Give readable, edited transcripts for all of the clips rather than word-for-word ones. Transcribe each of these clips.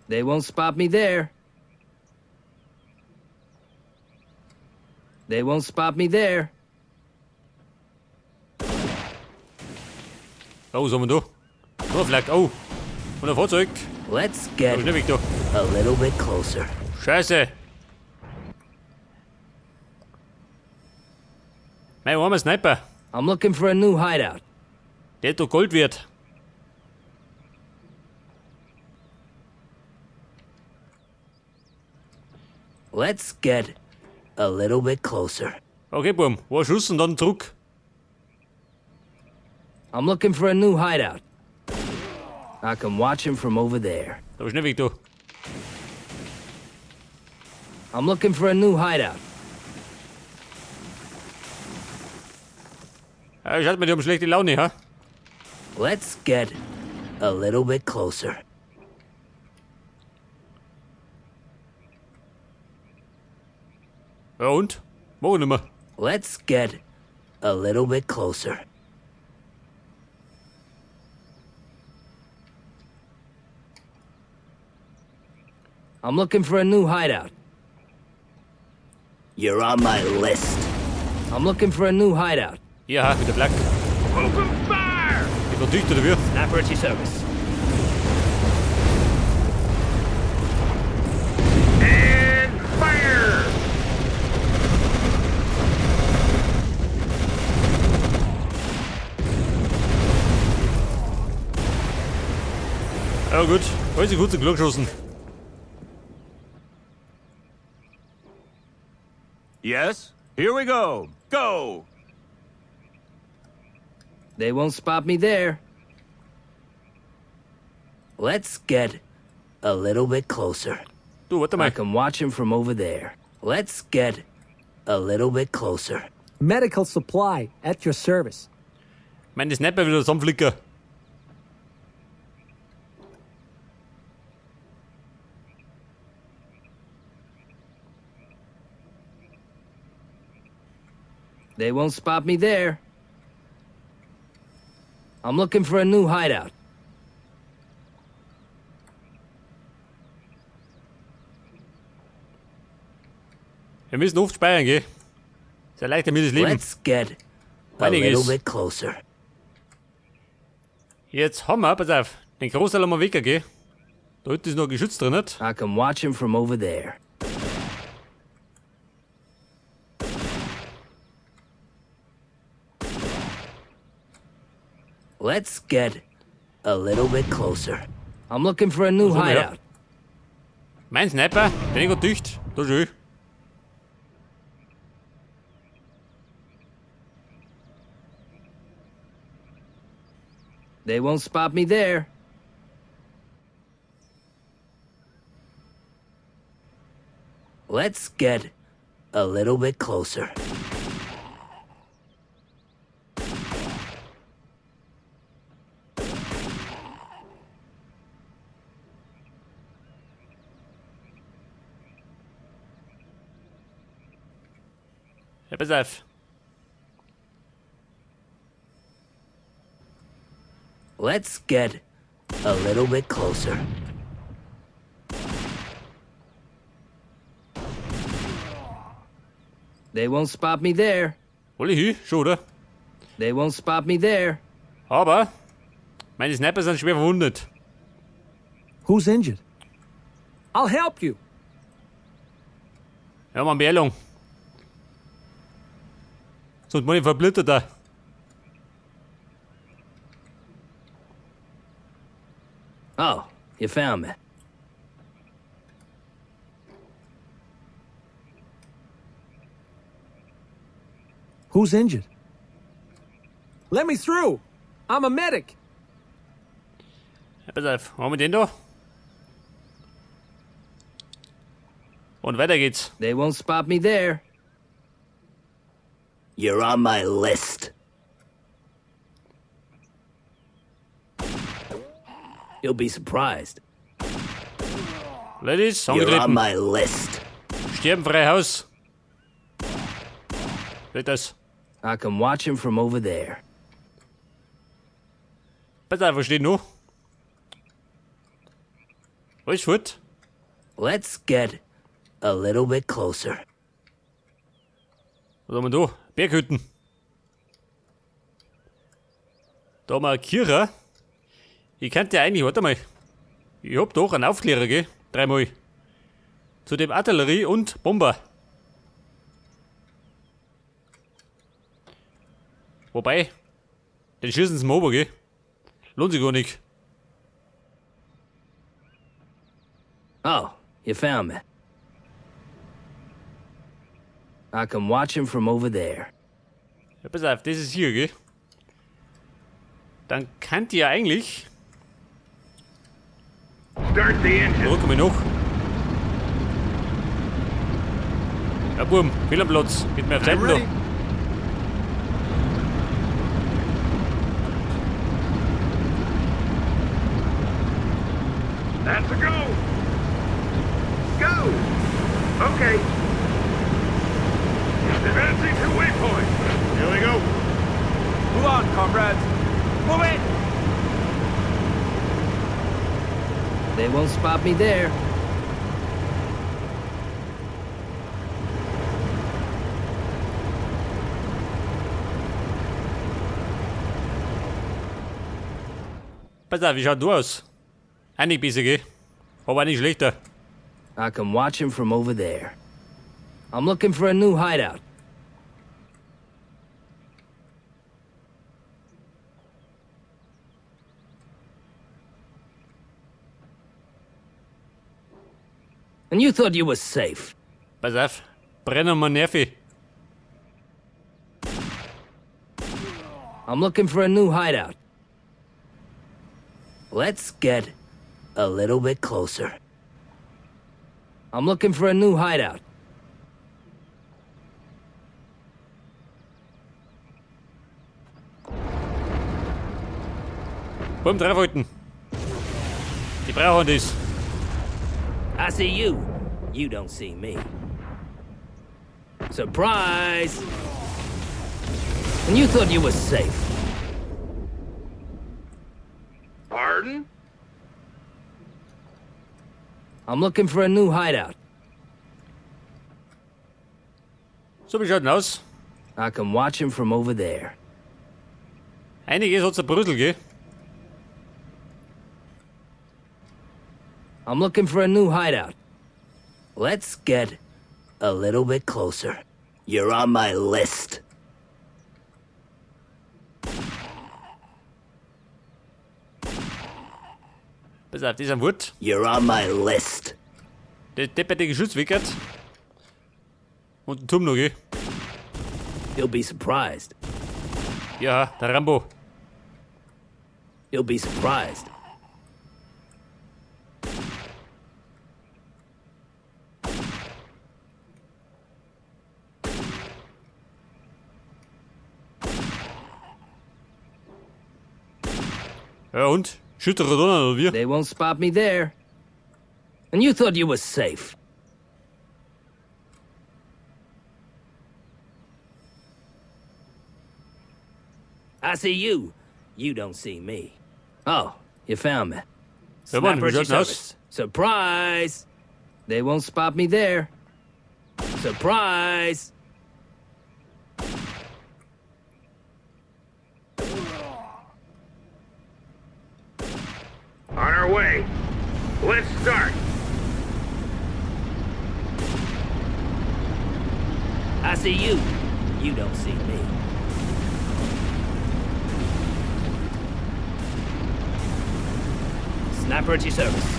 They won't spot me there. They won't spot me there. Oh, was haben wir da? Oh, vielleicht. Oh. Und ein Fahrzeug. Let's get Schnell weg da. a little bit closer. Scheiße. Mein armer Sniper. I'm looking for a new hideout. Der hat doch Gold wert. Let's get a little bit closer. Okay, Bum. Ein Schuss und dann zurück. I'm looking for a new hideout. I can watch him from over there. Da schnell weg da. I'm looking for a new hideout. Schaut mal, die haben schlechte Laune, ha? Let's get a little bit closer. Ja und? Morgen nicht mehr. Let's get a little bit closer. I'm looking for a new hideout. You're on my list. I'm looking for a new hideout. Ja, mit der Flak. Open fire! Ich war dicht, oder wie? Sniper at your service. And fire! Ja gut, alles in kurzen Glück geschossen. Yes, here we go. Go! They won't spot me there. Let's get a little bit closer. Du, warte I mal. can watch him from over there. Let's get a little bit closer. Medical supply at your service. Mein Sniper wieder zusammenflicker. They won't spot me there. I'm looking for a new hideout. Wir müssen oft speichern, gell? Ist ja leichter mir das Leben. Let's get a Einiges. little bit closer. Jetzt haben wir, pass auf, den Großteil haben wir weg, gell? Da hinten ist noch geschützt drin, nicht? I can watch him from over there. Let's get a little bit closer. I'm looking for a new Was haben wir da? hideout. Mein Sniper, den ich grad dicht. Da schön. They won't spot me there. Let's get a little bit closer. Ja, pass auf. Let's get a little bit closer. They won't spot me there. Hol ich hin, schon, oder? They won't spot me there. Aber meine Sniper sind schwer verwundet. Who's injured? I'll help you. Ja, man, Beerlung. Sonst bin ich verblüttet da. Oh, you found me. Who's injured? Let me through. I'm a medic. Ja, pass auf, haben wir den da? Und weiter geht's. They won't spot me there. You're on my list. You'll be surprised. Ladies, You're on angetreten. my list. Sterbenfrei Haus. Seht das? I can watch him from over there. Pass auf, was steht noch? Alles gut. Let's get a little bit closer. Was haben wir da? Berghütten. Da haben wir eine Kirche. Ich könnte ja eigentlich, warte mal. Ich hab doch einen Aufklärer, gell? 3-mal. Zu dem Artillerie und Bomber. Wobei, den schießen sie mal oben, gell? Lohnt sich gar nicht. Oh, you found me. I can watch him from over there. Ja, pass auf, das ist hier, gell? Dann könnt ihr eigentlich. Start the engine. Drücken wir noch. Ja, Burm, fehl am Platz. Geht mir auf Seiten da. That's a go. Go. Okay. Advancing to waypoint. Here we go. Move on, comrades. Move it. They won't spot me there. Pass auf, wie schaut du aus? Auch nicht besser, gell? Aber auch nicht schlechter. I can watch him from over there. I'm looking for a new hideout. And you thought you were safe. Pass auf, brennen wir Nerven. I'm looking for a new hideout. Let's get a little bit closer. I'm looking for a new hideout. Beim draufhalten. Die brauchen das. I see you. You don't see me. Surprise! And you thought you were safe. Pardon? I'm looking for a new hideout. So, wie schaut denn aus? I can watch him from over there. Einiges hat's ein Brüssel, gell? I'm looking for a new hideout. Let's get a little bit closer. You're on my list. Pass auf, das ist ein Wort. You're on my list. Der depperte Geschütz wickert. Und ein Turm noch, gell? You'll be surprised. Ja, der Rambo. You'll be surprised. Ja und? Schüttere Donner oder wie? They won't spot me there. And you thought you were safe. I see you. You don't see me. Oh, you found me. Ja, Mann, Snapper wie at schaut's your aus? service. Surprise! They won't spot me there. Surprise! On our way. Let's start. I see you. You don't see me. Snapper at your service.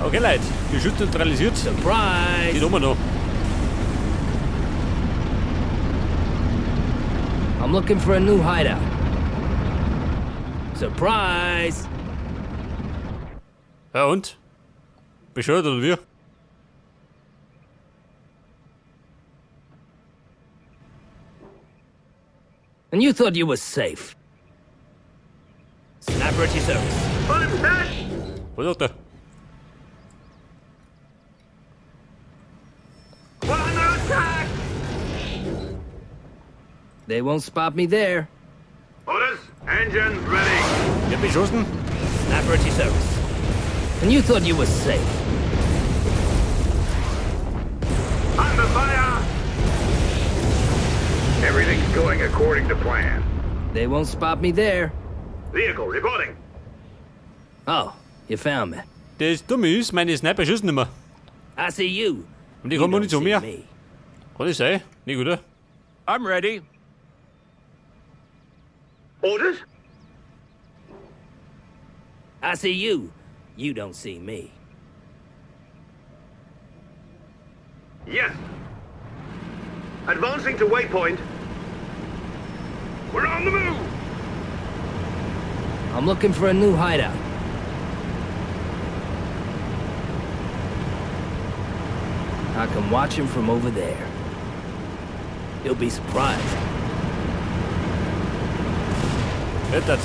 Okay, Leute. Geschütz neutralisiert. Die Surprise! Nummer noch. I'm looking for a new hideout. Surprise! Ja und? Bescheuert oder wie? And you thought you were safe. Snapper at your service. Was sagt er? Under attack! They won't spot me there. Otis, engines ready. Wird beschossen? Snapper at your service. And you thought you were safe. Under fire! Everything's going according to plan. They won't spot me there. Vehicle reporting. Oh, you found me. Det dumme is, meine Sniper schießen nicht mehr. I see you. Und die You kommen don't nicht zu see mir. me. Kann ich sagen? Nicht gut, oder? I'm ready. Orders? I see you. You don't see me. Yes. Advancing to waypoint. We're on the move. I'm looking for a new hideout. I can watch him from over there. He'll be surprised. Hört das.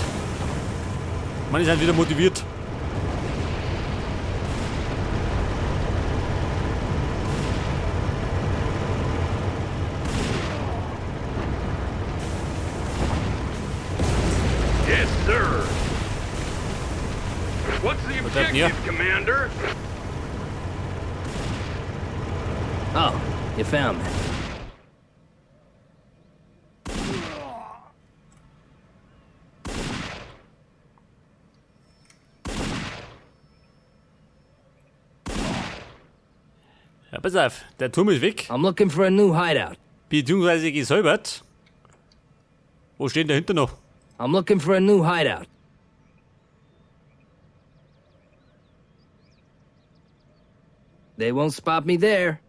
Man ist halt wieder motiviert. Yes, sir. What's the What's that, objective, Nia? Commander? Oh, you found me. Ja, pass auf, der Turm ist weg, I'm looking for a new hideout. beziehungsweise gesäubert. Wo steht dahinter noch? I'm looking for a new hideout. They won't spot me there.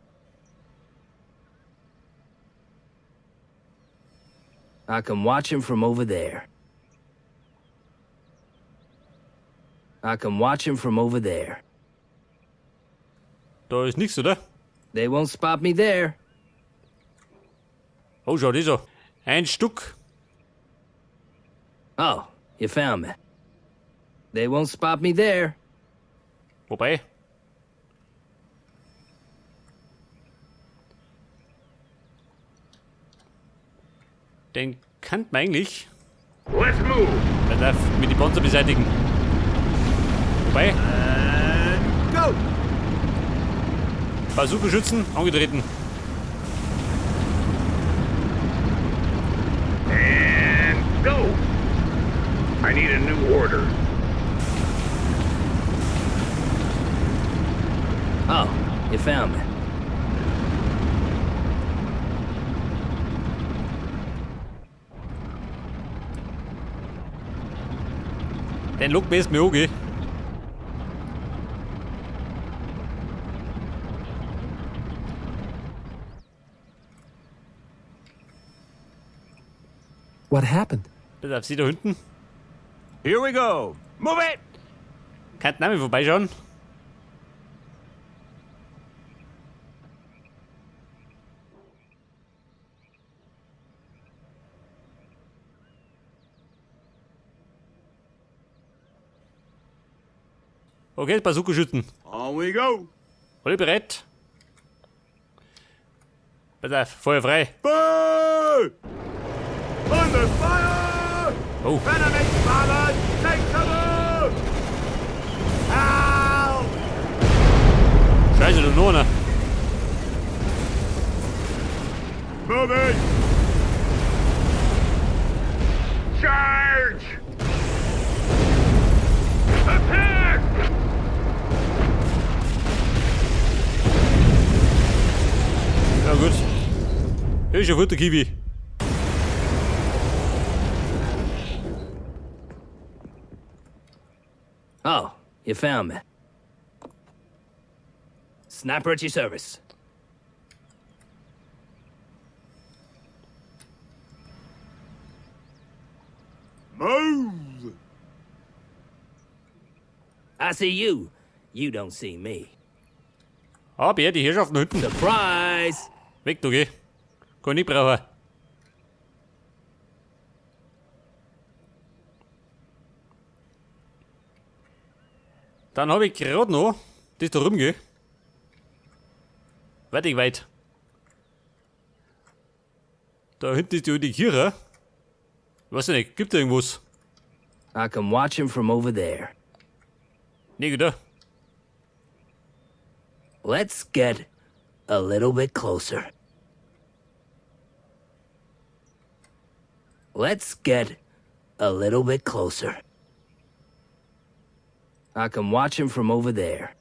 I can watch him from over there. I can watch him from over there. Da ist nichts, oder? They won't spot me there. Oh, schau, das so. Ein Stück. Oh, you found me. They won't spot me there. Wobei. Den kann man eigentlich Let's move. mit die Panzer beseitigen. Wobei, Go. Bazooka-Schützen angetreten. And go. I need a new order. Oh, you found me. Den Look best mir angehen. What happened? Das auf sie da hinten. Here we go. Move it. Kann Name vorbeischauen. Okay, Bazooka-Schützen. On we go. Alle bereit? Pass auf, Feuer frei. Fire! Under fire! Oh, Enemy pilot, take cover! Help! scheiße, da noch einer. Moving! Charge! Attack! Ja gut. Ist schon der Kiwi. Oh, you found me. Sniper at your service. Move! I see you. You don't see me. Ah, Bär, die Herrschaften hinten. Surprise! Weg, du geh. Kann ich brauchen. Dann habe ich gerade noch das da rumgehen. Weit weit. Da hinten ist die Kirche. Weiß ich nicht, gibt da irgendwas? I can watch him from over there. Nej, gutter. Let's get a little bit closer. Let's get a little bit closer. I can watch him from over there.